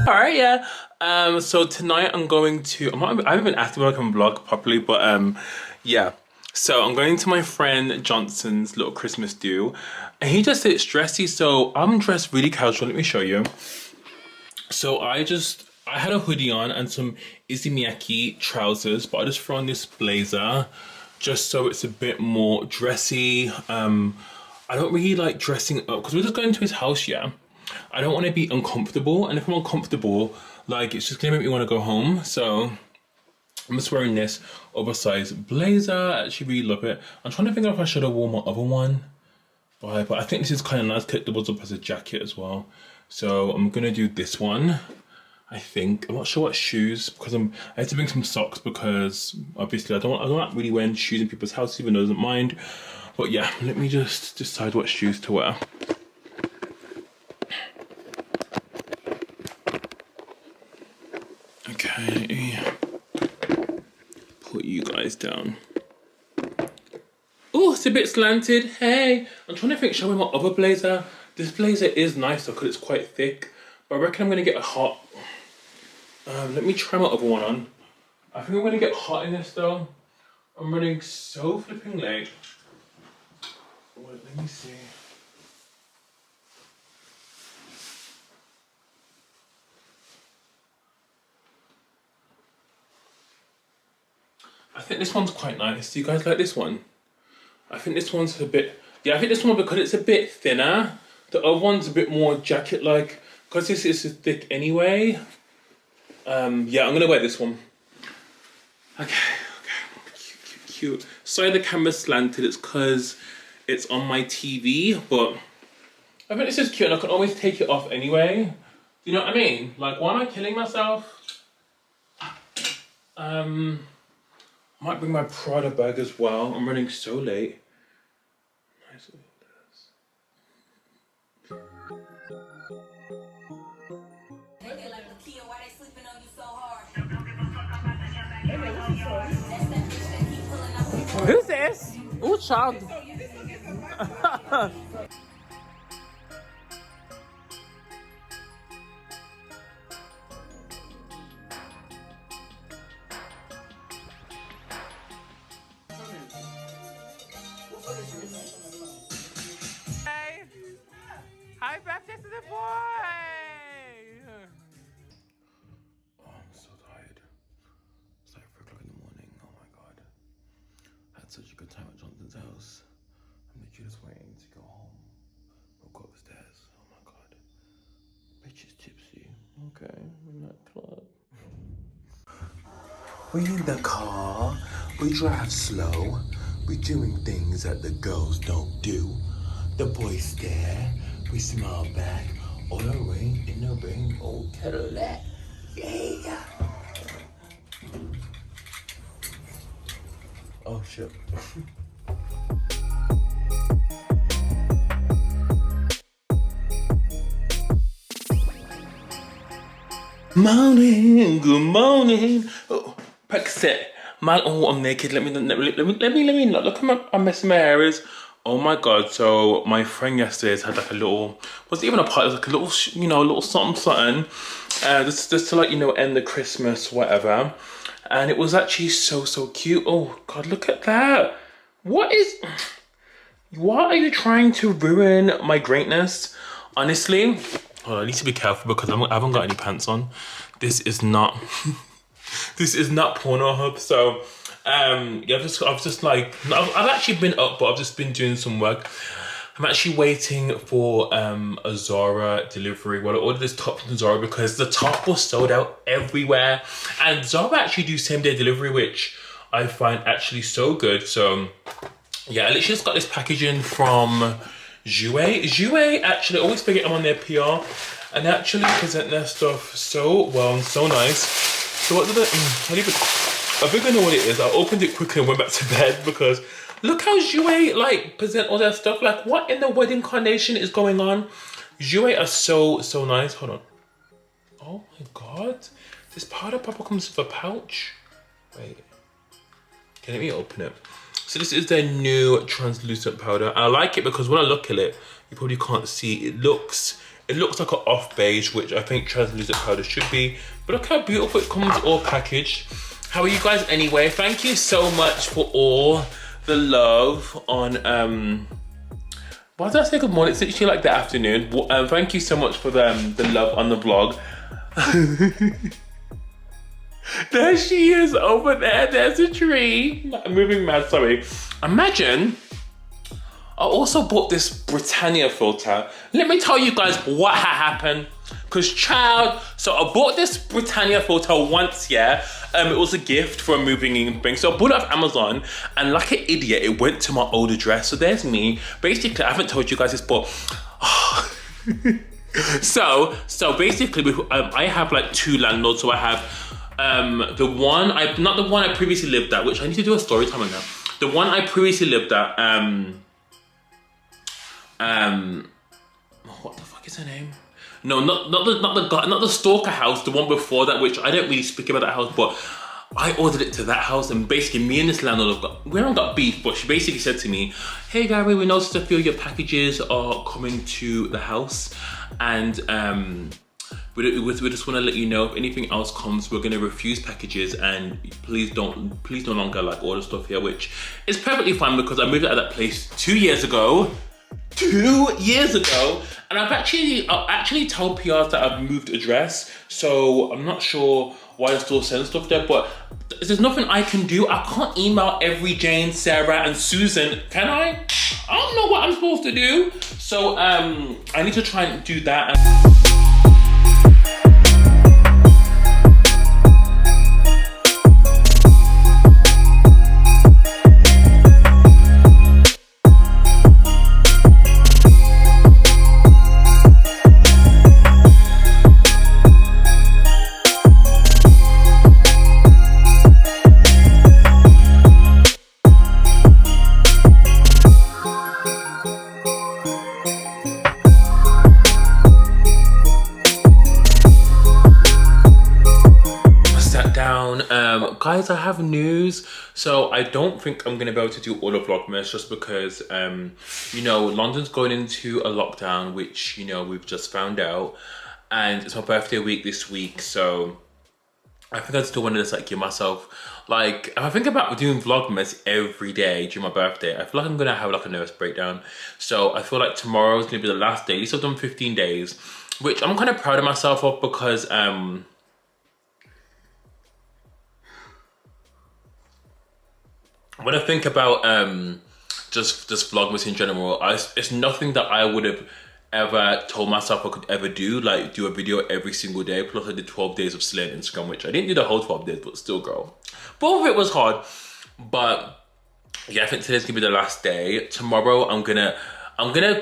Alright, yeah. So tonight I'm going to, I haven't been asking if I can vlog properly, but yeah. So I'm going to my friend Johnson's little Christmas do, and he just said it's dressy, so I'm dressed really casual. Let me show you. So I had a hoodie on and some emjpy trousers, but I just threw on this blazer just so it's a bit more dressy. I don't really like dressing up because we're just going to his house, yeah. I don't want to be uncomfortable, and if I'm uncomfortable, like, it's just gonna make me want to go home. So I'm just wearing this oversized blazer. I actually really love it. I'm trying to think if I should have worn my other one, but I think this is kind of nice. It doubles up as a jacket as well. So I'm gonna do this one, I think. I'm not sure what shoes, because I had to bring some socks because obviously I don't like really wearing shoes in people's house, even though I don't mind. But yeah, let me just decide what shoes to wear. Okay, put you guys down. Oh, it's a bit slanted. Hey, I'm trying to think, shall I wear my other blazer? This blazer is nice though, because it's quite thick, but I reckon I'm gonna get a hot. Let me try my other one on. I think I'm gonna get hot in this though. I'm running so flipping late. Wait, let me see. I think this one's quite nice. Do you guys like this one? I think this one's a bit, yeah, I think this one, because it's a bit thinner. The other one's a bit more jacket-like, because this is thick anyway. Yeah, I'm gonna wear this one. Okay, cute. Sorry the camera's slanted, it's because it's on my TV, but I think this is cute and I can always take it off anyway. Do you know what I mean? Like, why am I killing myself? I might bring my Prada bag as well. I'm running so late. Nice little dress. Who's this? Ooh, child. Hey, happy birthday to the boy! Oh, I'm so tired. It's like 4 o'clock in the morning. Oh my god. I had such a good time at Johnson's house. I'm literally just waiting to go home. We'll go upstairs. Oh my god. Bitch is tipsy. Okay, we're in that club. We in the car. We drive slow. We doing things that the girls don't do. The boys stare. We smile back. All the rain in the rain. Oh, Cadillac. Yeah. Oh shit. Morning, good morning. Oh, practice it. Man, oh, I'm naked. Let me not look at how messy my hair is. Oh my god. So my friend yesterday had like a little, wasn't even a party, it was like a little, you know, a little something. Just to, like, you know, end the Christmas, whatever. And it was actually so cute. Oh god, look at that. Why are you trying to ruin my greatness? Honestly, hold on, I need to be careful because I haven't got any pants on. This is not this is not Pornhub. So yeah, I've actually been up, but I've just been doing some work. I'm actually waiting for a Zara delivery. Well, I ordered this top from Zara because the top was sold out everywhere, and Zara actually do same day delivery, which I find actually so good. So yeah, I literally just got this packaging from Jouer actually, I always forget I'm on their PR, and they actually present their stuff so well and so nice. So what did I think I know what it is. I opened it quickly and went back to bed because look how Jouer like present all their stuff. Like, what in the wedding carnation is going on? Jouer are so nice. Hold on. Oh my god. This powder purple comes with a pouch. Wait. Okay, let me open it. So this is their new translucent powder. I like it because when I look at it, you probably can't see, it looks It looks like an off beige, which I think translucent powder should be. But look how beautiful it comes all packaged. How are you guys anyway? Thank you so much for all the love on, why did I say good morning? It's literally like the afternoon. Thank you so much for the love on the vlog. There she is over there. There's a tree. I'm moving mad, sorry. Imagine, I also bought this Britannia filter. Let me tell you guys what happened. Cause child, so I bought this Britannia filter once, yeah. It was a gift for a moving in thing. So I bought it off Amazon, and like an idiot, it went to my old address. So there's me. Basically, I haven't told you guys this, but so basically, I have like 2 landlords. So I have the one not the one I previously lived at, which I need to do a story time on that. The one I previously lived at, what the fuck is her name? No, not the stalker house, the one before that, which I don't really speak about that house, but I ordered it to that house, and basically me and this landlord we haven't got beef, but she basically said to me, hey Gary, we noticed a few of your packages are coming to the house, and we just want to let you know if anything else comes, we're going to refuse packages, and please no longer like order stuff here, which is perfectly fine because I moved out of that place 2 years ago. 2 years ago, and I've actually told PRs that I've moved address, so I'm not sure why I still send stuff there, but there's nothing I can do. I can't email every Jane, Sarah, and Susan, can I? I don't know what I'm supposed to do, so I need to try and do that. Guys, I have news. So I don't think I'm gonna be able to do all of Vlogmas just because you know, London's going into a lockdown, which, you know, we've just found out, and it's my birthday week this week, so I think I still want to just like give myself, like, if I think about doing Vlogmas every day during my birthday, I feel like I'm gonna have like a nervous breakdown. So I feel like tomorrow is gonna be the last day. At least I've done 15 days, which I'm kind of proud of myself of, because when I think about just Vlogmas in general, it's nothing that I would have ever told myself I could ever do, like do a video every single day. Plus I did 12 days of slaying Instagram, which I didn't do the whole 12 days, but still, girl, both of it was hard. But yeah, I think today's gonna be the last day. Tomorrow I'm gonna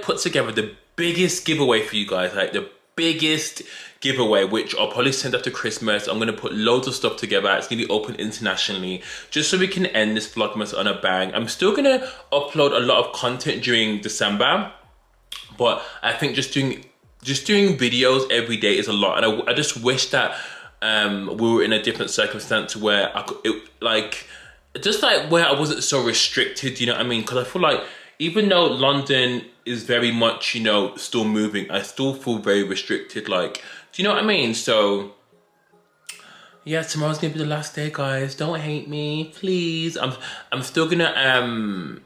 put together the biggest giveaway for you guys, like the biggest giveaway, which I'll probably send after Christmas. I'm gonna put loads of stuff together. It's gonna be open internationally, just so we can end this Vlogmas on a bang. I'm still gonna upload a lot of content during December, but I think just doing videos every day is a lot, and I just wish that we were in a different circumstance where I could, where I wasn't so restricted, you know what I mean? Because I feel like even though London is very much, you know, still moving, I still feel very restricted, like, do you know what I mean? So yeah, tomorrow's gonna be the last day, guys. Don't hate me, please. I'm still gonna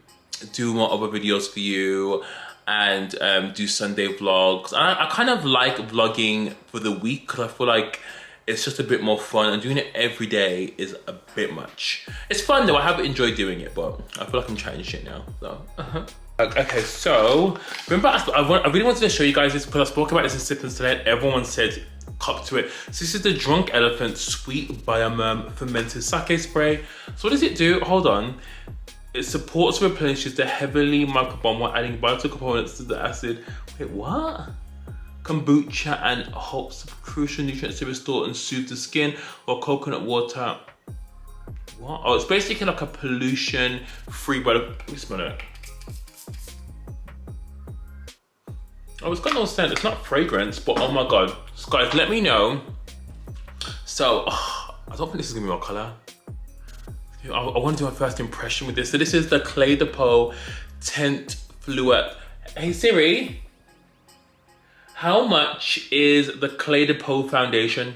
do more other videos for you, and do Sunday vlogs. I kind of like vlogging for the week because I feel like it's just a bit more fun, and doing it every day is a bit much. It's fun though, I have enjoyed doing it, but I feel like I'm chatting shit now, so. Okay, so remember I really wanted to show you guys this because I spoke about this in Sippins today, and everyone said cop to it. So this is the Drunk Elephant Sweet Biome Fermented Sake Spray. So what does it do? Hold on. It supports and replenishes the heavily microbiome while adding vital components to the acid. Wait, what? Kombucha and helps crucial nutrients to restore and soothe the skin, or coconut water. What? Oh, it's basically like a pollution-free bottle. Let me smell it. Oh, it's got no scent. It's not fragrance, but oh my god, guys, let me know. So, I don't think this is gonna be my color. I want to do my first impression with this. So this is the Clé de Peau Tint Fluid. Hey Siri, How much is the Pooh foundation?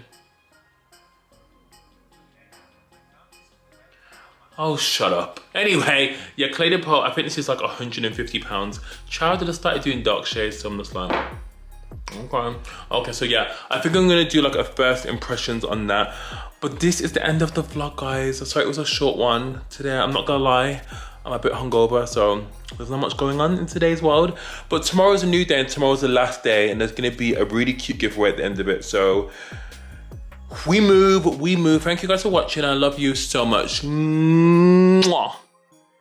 Oh, shut up. Anyway, yeah, Pooh, I think this is like £150. Child that I started doing dark shades, so I'm just like, okay, so yeah, I think I'm gonna do like a first impressions on that. But this is the end of the vlog, guys. Sorry it was a short one today. I'm not gonna lie, I'm a bit hungover, so there's not much going on in today's world. But tomorrow's a new day and tomorrow's the last day, and there's gonna be a really cute giveaway at the end of it. So we move. Thank you guys for watching. I love you so much. Mwah.